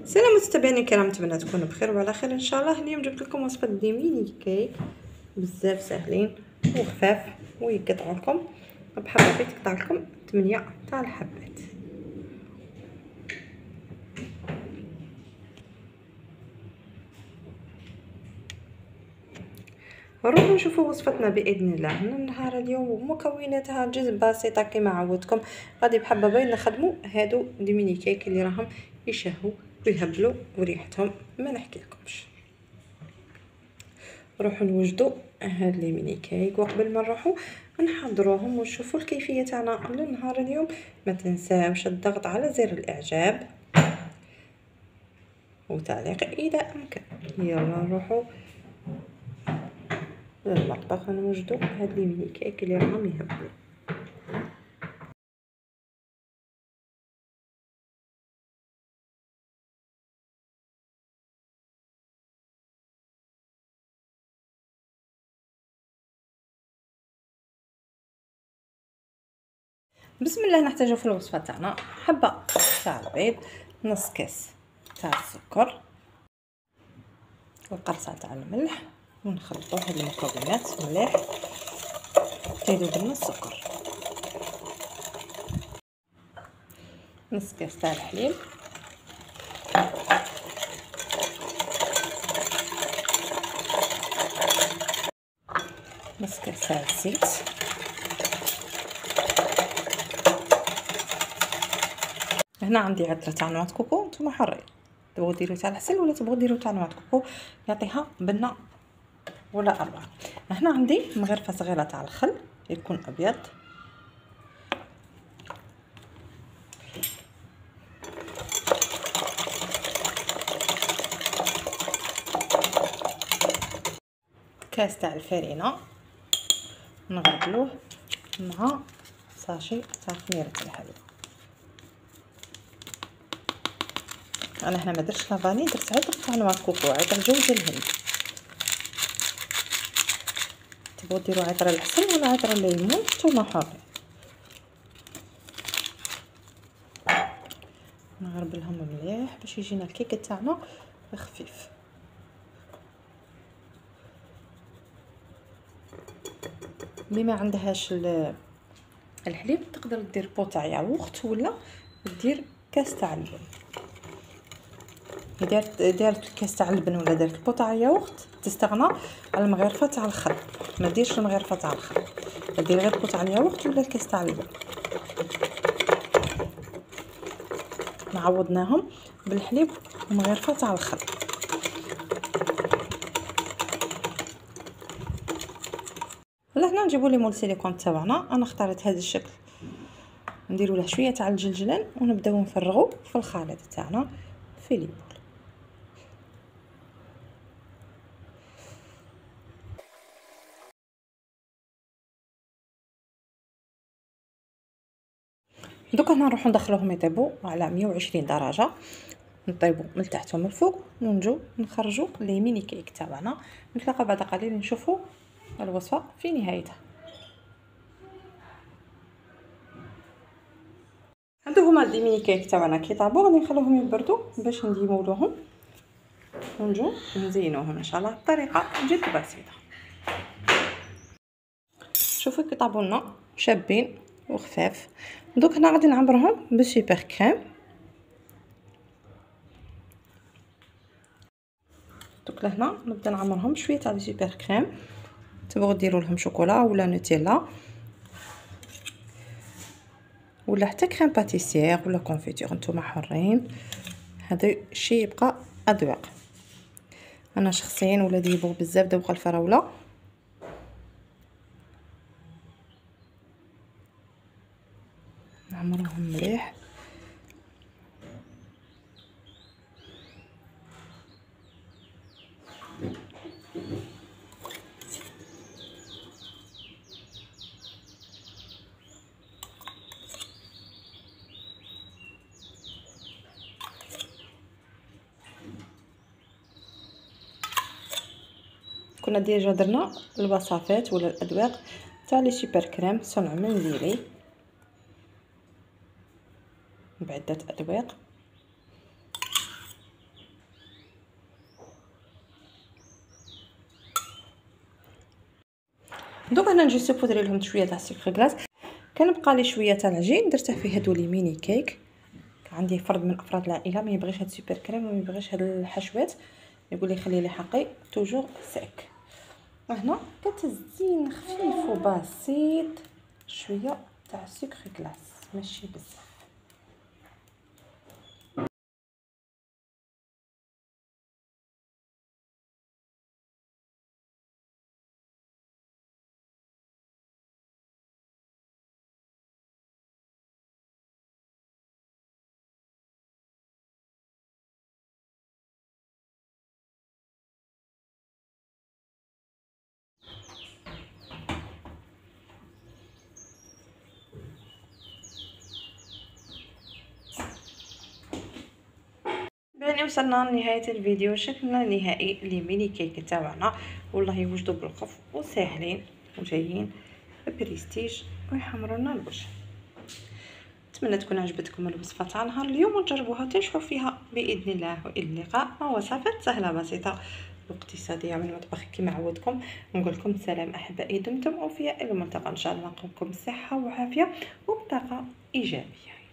سلام متابعينا الكرام، نتمنى تكونوا بخير وعلى خير ان شاء الله. اليوم جبت لكم وصفه ديال ميني كيك بزاف ساهلين وخفاف ويقطعوا لكم بحال هكا. تقطع لكم 8 تاع الحبات. نروحوا نشوفوا وصفتنا باذن الله من النهار اليوم، ومكوناتها جد بسيطه كما عودتكم. غادي بحبه باين نخدموا هادو دي ميني كيك اللي راهم يشهوا ويهبلوا وريحتهم ما نحكي لكمش. نروحوا نوجدوا هاد لي ميني كيك، وقبل ما نروحوا نحضروهم ونشوفوا الكيفيه تاعنا للنهار اليوم. ما تنساوش الضغط على زر الاعجاب وتعليق اذا امكن. يلا نروحوا للمطبخ نوجدوا هاد لي ميني كيك اللي راهم يهبلوا. بسم الله. نحتاجو في الوصفه تاعنا حبه تاع البيض، نص كاس تاع السكر، وقرصه تاع الملح، ونخلطوا هاد المكونات مليح تيذوب لنا السكر. نص كاس تاع الحليب، نص كاس تاع الزيت، هنا عندي عطره تاع نواه كوكو، نتوما حرين تبغوا ديروا تاع العسل ولا تبغوا ديروا تاع نواه كوكو يعطيها بنه ولا أربعة. هنا عندي مغرفه صغيره تاع الخل يكون ابيض، كاس تاع الفرينه نغربلوه مع ساشي تاع خميره الحليب. انا هنا ما درتش لافاني، درت عطر تاع نواه كوكو، عطر جوز الهند. تبغوا ديروا عطر العسل ولا عطر الليمون نتوما حرين. نغربلهم مليح باش يجينا الكيك تاعنا خفيف. اللي ما عندهاش الحليب تقدر دير بو تاع ياغورت ولا دير كاس تاع اللبن. دارت كاس تاع اللبن ولا دارت بو تاع ياغورت تستغنى على المغرفه تاع الخل، ما ديرش المغرفه تاع الخل، دير غير بو تاع الياغورت ولا كاس تاع اللبن. نعوضناهم بالحليب ومغرفه تاع الخل. هنا نجيبوا لي مول سيليكون تاعنا. انا اختاريت هذا الشكل، نديروا له شويه تاع الجلجلان ونبداو نفرغوا في الخليط تاعنا في لي بول. دوكا هنا نروحو ندخلوهم يطيبوا على 120 درجه، نطيبوا من تحت ومن الفوق، ونجو نخرجوا لي ميني كيك تاعنا. نتلاقى بعد قليل نشوفوا الوصفه في نهايتها. هادو هما لي ميني كيك تاعنا كي طابوا، غادي نخلوهم يبردوا باش نديمولوهم ونجو نزينوهم ان شاء الله بطريقه جد بسيطه. شوفوا كي طابوا لنا شابين وخفاف. دوك هنا غادي نعمرهم بالسوبر كريم. دوك لهنا نبدا نعمرهم شويه تاع السوبر كريم، تبغوا ديروا لهم شوكولا ولا نوتيلا ولا حتى كريم باتيسير ولا كونفيتور، نتوما حرين. هذا الشيء يبقى اذواق. انا شخصيا ولادي يبغوا بزاف ذوق الفراوله، نعمرهم مليح. كنا ديجا درنا الوصفات ولا الادواق تاع لي سوبر كريم صنع منزلي بعده ادواق. دوك هنا نجي سوبودري لهم شويه تاع السكر غلاس. كنبقى لي شويه تاع العجين درته في هادو لي ميني كيك. عندي فرد من افراد العائله ما يبغيش هاد سوبر كريم وما يبغيش هاد الحشوات، يقول لي خلي لي حقي توجور سيك. هنا كتزين خفيف وبسيط شويه تاع السكر غلاس ماشي بزاف. يعني وصلنا لنهايه الفيديو. شكلنا النهائي لميني كيك تاعنا والله يوجدوا بالخف وساهلين وجايين بريستيج ويحمروا لنا الوجه. نتمنى تكون عجبتكم الوصفه تاع نهار اليوم وتجربوها تنشفوا فيها باذن الله. والى اللقاء مع وصفات سهله بسيطه واقتصاديه من المطبخ كما عودتكم. نقول لكم سلام احبائي، دمتم اوفياء. الى الملتقى ان شاء الله. نقول لكم صحه وعافيه وبطاقه ايجابيه.